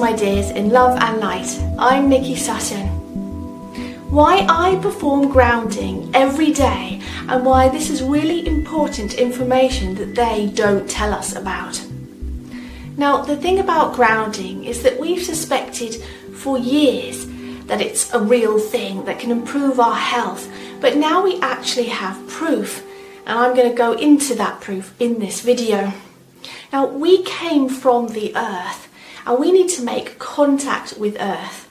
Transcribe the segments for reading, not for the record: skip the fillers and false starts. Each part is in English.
my dears, in love and light. I'm Nikki Sutton. Why I perform grounding every day and why this is really important information that they don't tell us about. Now, the thing about grounding is that we've suspected for years that it's a real thing that can improve our health, but now we actually have proof, and I'm going to go into that proof in this video. Now, we came from the earth and we need to make contact with earth.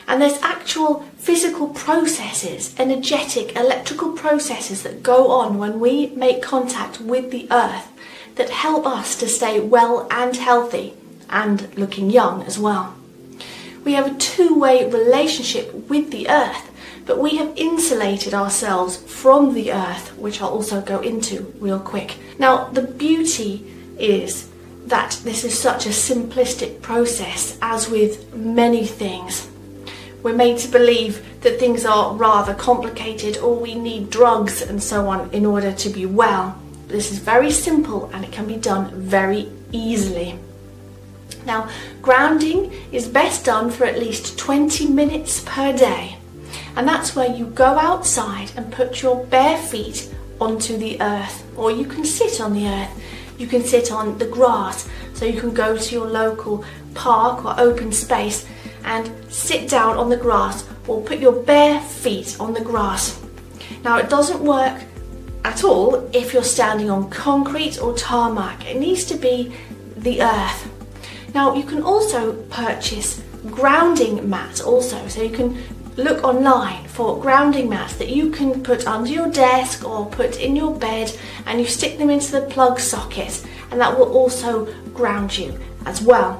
And there's actual physical processes, energetic, electrical processes that go on when we make contact with the earth that help us to stay well and healthy and looking young as well. We have a two-way relationship with the earth, but we have insulated ourselves from the earth, which I'll also go into real quick. Now, the beauty is that this is such a simplistic process, as with many things. We're made to believe that things are rather complicated or we need drugs and so on in order to be well. This is very simple and it can be done very easily. Now, grounding is best done for at least 20 minutes per day. And that's where you go outside and put your bare feet onto the earth, or you can sit on the earth. You can sit on the grass, so you can go to your local park or open space and sit down on the grass or put your bare feet on the grass. Now, it doesn't work at all if you're standing on concrete or tarmac. It needs to be the earth. Now, you can also purchase grounding mats also, so you can look online for grounding mats that you can put under your desk or put in your bed, and you stick them into the plug socket, and that will also ground you as well.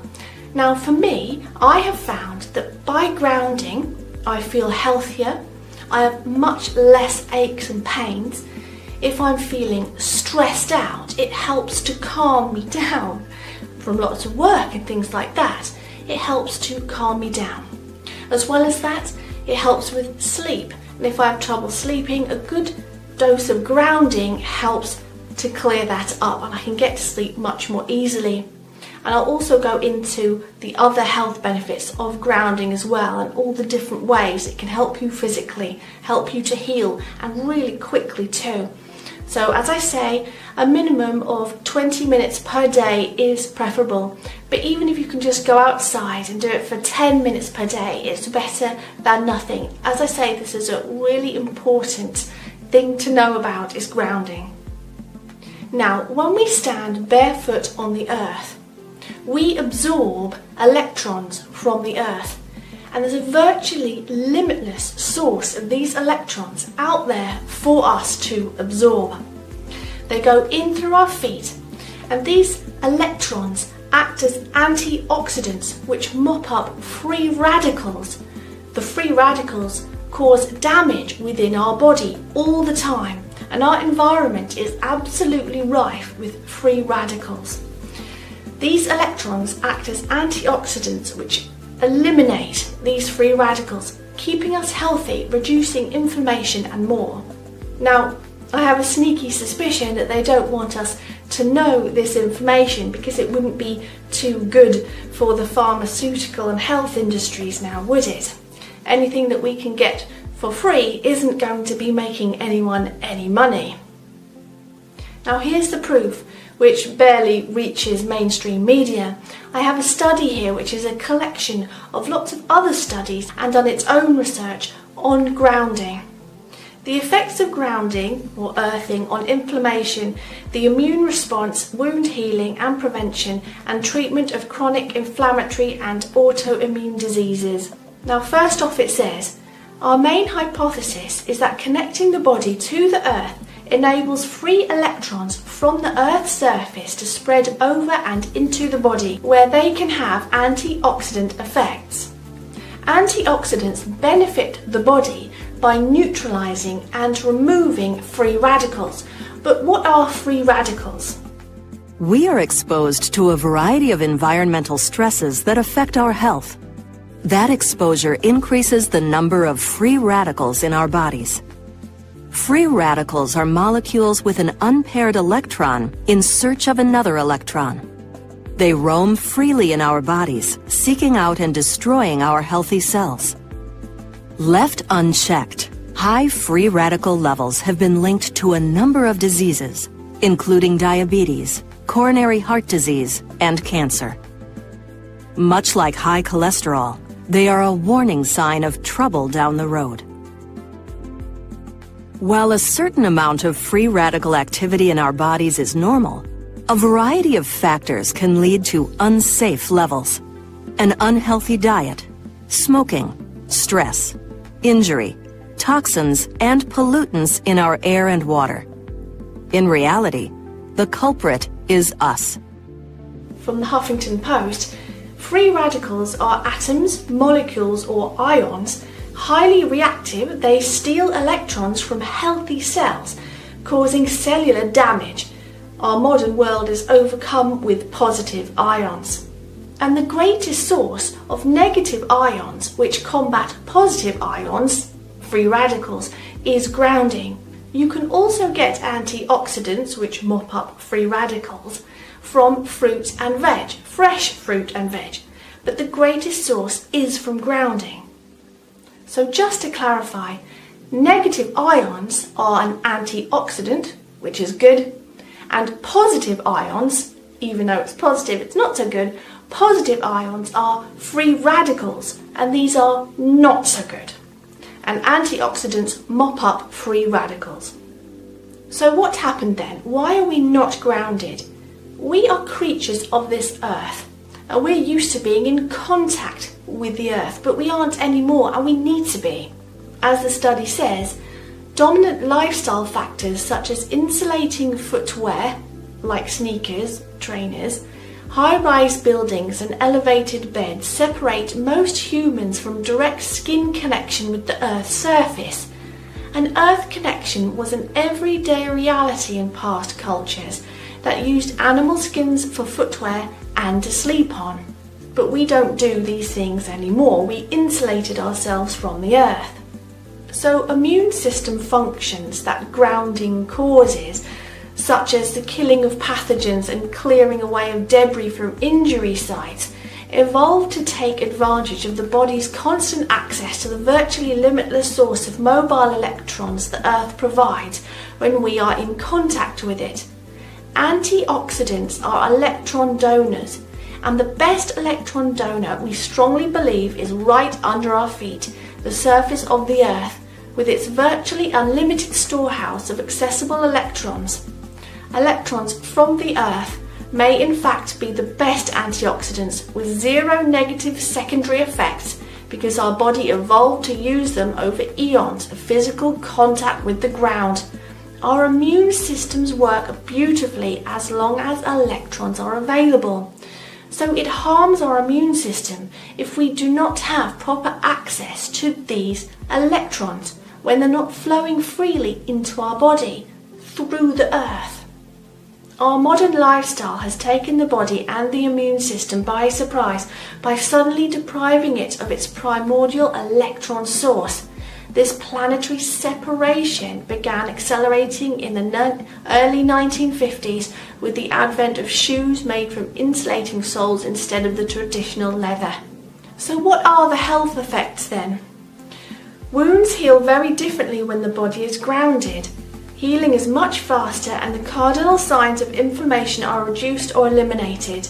Now, for me, I have found that by grounding I feel healthier, I have much less aches and pains. If I'm feeling stressed out, it helps to calm me down from lots of work and things like that. It helps to calm me down. As well as that, it helps with sleep, and if I have trouble sleeping, a good dose of grounding helps to clear that up, and I can get to sleep much more easily. And I'll also go into the other health benefits of grounding as well, and all the different ways it can help you physically, help you to heal, and really quickly too. So as I say, a minimum of 20 minutes per day is preferable, but even if you can just go outside and do it for 10 minutes per day, it's better than nothing. As I say, this is a really important thing to know about, is grounding. Now, when we stand barefoot on the earth, we absorb electrons from the earth, and there's a virtually limitless source of these electrons out there for us to absorb. They go in through our feet, and these electrons act as antioxidants which mop up free radicals. The free radicals cause damage within our body all the time, and our environment is absolutely rife with free radicals. These electrons act as antioxidants which eliminate these free radicals, keeping us healthy, reducing inflammation and more. Now, I have a sneaky suspicion that they don't want us to know this information because it wouldn't be too good for the pharmaceutical and health industries now, would it? Anything that we can get for free isn't going to be making anyone any money. Now, here's the proof, which barely reaches mainstream media. I have a study here which is a collection of lots of other studies and done its own research on grounding. The effects of grounding or earthing on inflammation, the immune response, wound healing and prevention, and treatment of chronic inflammatory and autoimmune diseases. Now, first off, it says, our main hypothesis is that connecting the body to the earth enables free electrons from the Earth's surface to spread over and into the body, where they can have antioxidant effects. Antioxidants benefit the body by neutralizing and removing free radicals. But what are free radicals? We are exposed to a variety of environmental stresses that affect our health. That exposure increases the number of free radicals in our bodies. Free radicals are molecules with an unpaired electron in search of another electron. They roam freely in our bodies, seeking out and destroying our healthy cells. Left unchecked, high free radical levels have been linked to a number of diseases, including diabetes, coronary heart disease, and cancer. Much like high cholesterol, they are a warning sign of trouble down the road. While a certain amount of free radical activity in our bodies is normal, a variety of factors can lead to unsafe levels. An unhealthy diet, smoking, stress, injury, toxins, and pollutants in our air and water. In reality, the culprit is us. From the Huffington Post, free radicals are atoms, molecules, or ions. Highly reactive, they steal electrons from healthy cells, causing cellular damage. Our modern world is overcome with positive ions. And the greatest source of negative ions, which combat positive ions, free radicals, is grounding. You can also get antioxidants, which mop up free radicals, from fruit and veg, fresh fruit and veg. But the greatest source is from grounding. So just to clarify, negative ions are an antioxidant, which is good, and positive ions, even though it's positive, it's not so good, positive ions are free radicals, and these are not so good. And antioxidants mop up free radicals. So what happened then? Why are we not grounded? We are creatures of this earth, and we're used to being in contact with the earth, but we aren't anymore, and we need to be. As the study says, dominant lifestyle factors such as insulating footwear, like sneakers, trainers, high-rise buildings and elevated beds separate most humans from direct skin connection with the Earth's surface. An Earth connection was an everyday reality in past cultures that used animal skins for footwear and to sleep on. But we don't do these things anymore. We insulated ourselves from the Earth. So immune system functions that grounding causes, such as the killing of pathogens and clearing away of debris from injury sites, evolved to take advantage of the body's constant access to the virtually limitless source of mobile electrons the Earth provides when we are in contact with it. Antioxidants are electron donors, and the best electron donor we strongly believe is right under our feet, the surface of the Earth, with its virtually unlimited storehouse of accessible electrons. Electrons from the Earth may in fact be the best antioxidants with zero negative secondary effects because our body evolved to use them over eons of physical contact with the ground. Our immune systems work beautifully as long as electrons are available. So it harms our immune system if we do not have proper access to these electrons when they're not flowing freely into our body through the Earth. Our modern lifestyle has taken the body and the immune system by surprise by suddenly depriving it of its primordial electron source. This planetary separation began accelerating in the early 1950s with the advent of shoes made from insulating soles instead of the traditional leather. So what are the health effects then? Wounds heal very differently when the body is grounded. Healing is much faster and the cardinal signs of inflammation are reduced or eliminated.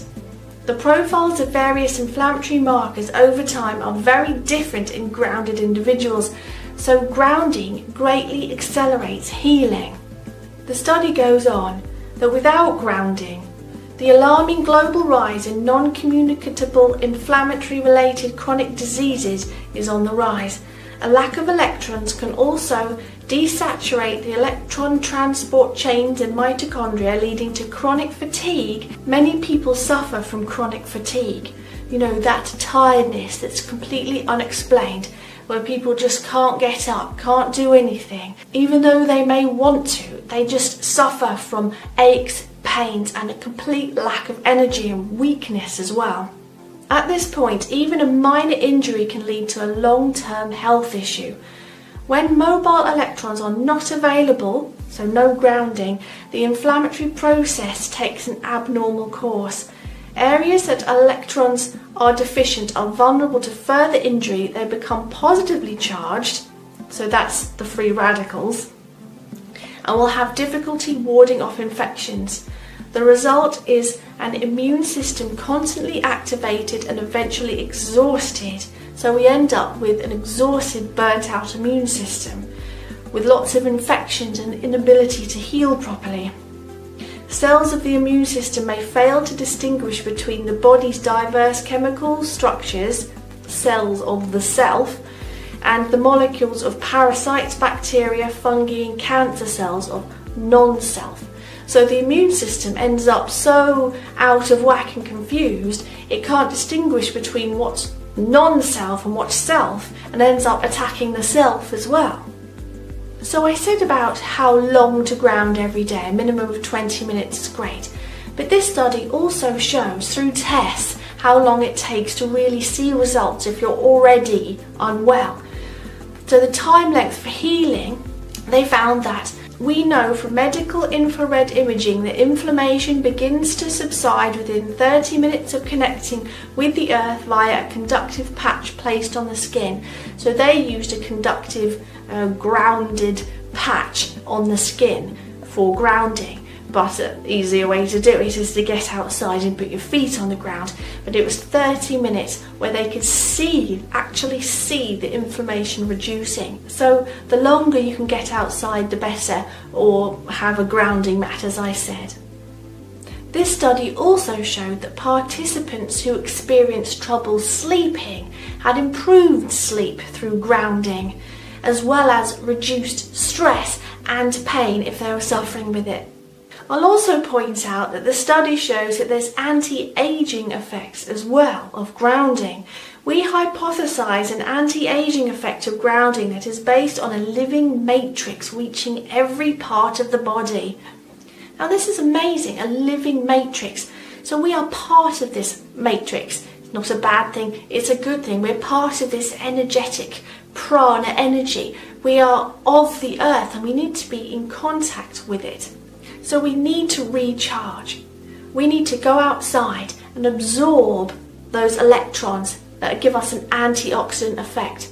The profiles of various inflammatory markers over time are very different in grounded individuals, so grounding greatly accelerates healing. The study goes on that without grounding, the alarming global rise in non-communicable inflammatory-related chronic diseases is on the rise. A lack of electrons can also desaturate the electron transport chains in mitochondria, leading to chronic fatigue. Many people suffer from chronic fatigue. You know, that tiredness that's completely unexplained, where people just can't get up, can't do anything. Even though they may want to, they just suffer from aches, pains, and a complete lack of energy and weakness as well. At this point, even a minor injury can lead to a long-term health issue. When mobile electrons are not available, so no grounding, the inflammatory process takes an abnormal course. Areas that electrons are deficient are vulnerable to further injury. They become positively charged, so that's the free radicals, and will have difficulty warding off infections. The result is an immune system constantly activated and eventually exhausted. So we end up with an exhausted, burnt out immune system with lots of infections and inability to heal properly. Cells of the immune system may fail to distinguish between the body's diverse chemical structures, cells of the self, and the molecules of parasites, bacteria, fungi, and cancer cells of non-self. So the immune system ends up so out of whack and confused, it can't distinguish between what's non-self and what's self, and ends up attacking the self as well. So I said about how long to ground every day, a minimum of 20 minutes is great. But this study also shows through tests how long it takes to really see results if you're already unwell. So the time length for healing, they found that we know from medical infrared imaging that inflammation begins to subside within 30 minutes of connecting with the earth via a conductive patch placed on the skin. So they used a conductive grounded patch on the skin for grounding. But an easier way to do it is to get outside and put your feet on the ground. But it was 30 minutes where they could actually see the inflammation reducing. So the longer you can get outside, the better, or have a grounding mat, as I said. This study also showed that participants who experienced trouble sleeping had improved sleep through grounding, as well as reduced stress and pain if they were suffering with it. I'll also point out that the study shows that there's anti-aging effects as well of grounding. We hypothesize an anti-aging effect of grounding that is based on a living matrix reaching every part of the body. Now this is amazing, a living matrix. So we are part of this matrix. It's not a bad thing, it's a good thing. We're part of this energetic prana energy. We are of the earth and we need to be in contact with it. So we need to recharge. We need to go outside and absorb those electrons that give us an antioxidant effect.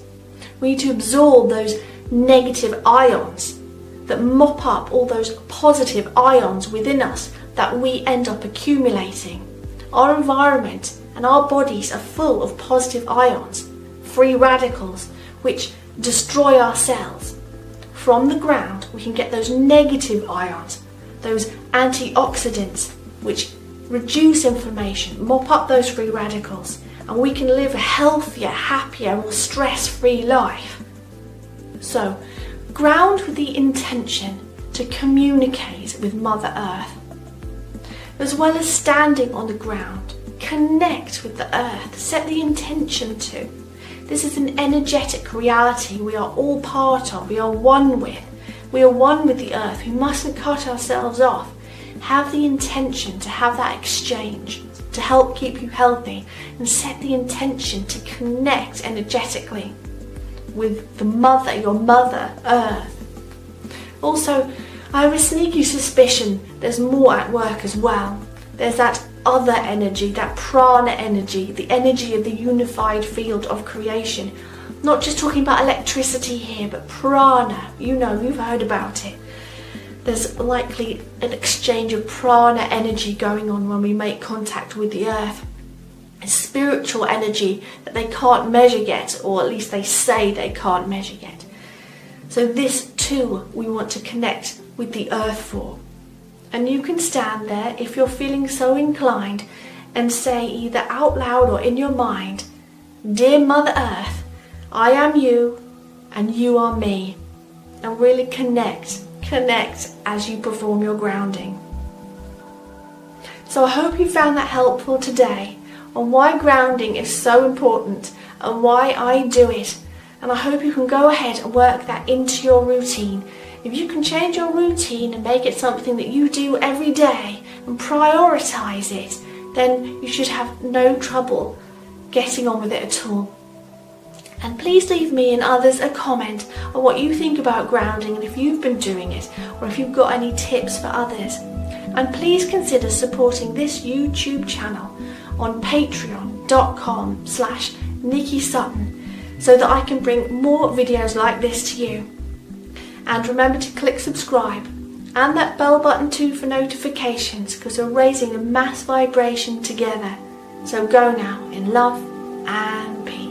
We need to absorb those negative ions that mop up all those positive ions within us that we end up accumulating. Our environment and our bodies are full of positive ions, free radicals, which destroy our cells. From the ground, we can get those negative ions, those antioxidants, which reduce inflammation, mop up those free radicals, and we can live a healthier, happier, more stress-free life. So, ground with the intention to communicate with Mother Earth. As well as standing on the ground, connect with the earth, set the intention to. This is an energetic reality we are all part of, we are one with. We are one with the earth. We mustn't cut ourselves off. Have the intention to have that exchange to help keep you healthy, and set the intention to connect energetically with the mother, your Mother Earth. Also, I have a sneaky suspicion there's more at work as well. There's that other energy, that prana energy, the energy of the unified field of creation. Not just talking about electricity here, but prana. You know, you've heard about it. There's likely an exchange of prana energy going on when we make contact with the earth. It's spiritual energy that they can't measure yet, or at least they say they can't measure yet. So this too, we want to connect with the earth for. And you can stand there if you're feeling so inclined and say either out loud or in your mind, "Dear Mother Earth, I am you and you are me," and really connect as you perform your grounding. So I hope you found that helpful today on why grounding is so important and why I do it. And I hope you can go ahead and work that into your routine. If you can change your routine and make it something that you do every day and prioritize it, then you should have no trouble getting on with it at all. And please leave me and others a comment on what you think about grounding and if you've been doing it, or if you've got any tips for others. And please consider supporting this YouTube channel on patreon.com/Nikki Sutton so that I can bring more videos like this to you. And remember to click subscribe and that bell button too for notifications, because we're raising a mass vibration together. So go now in love and peace.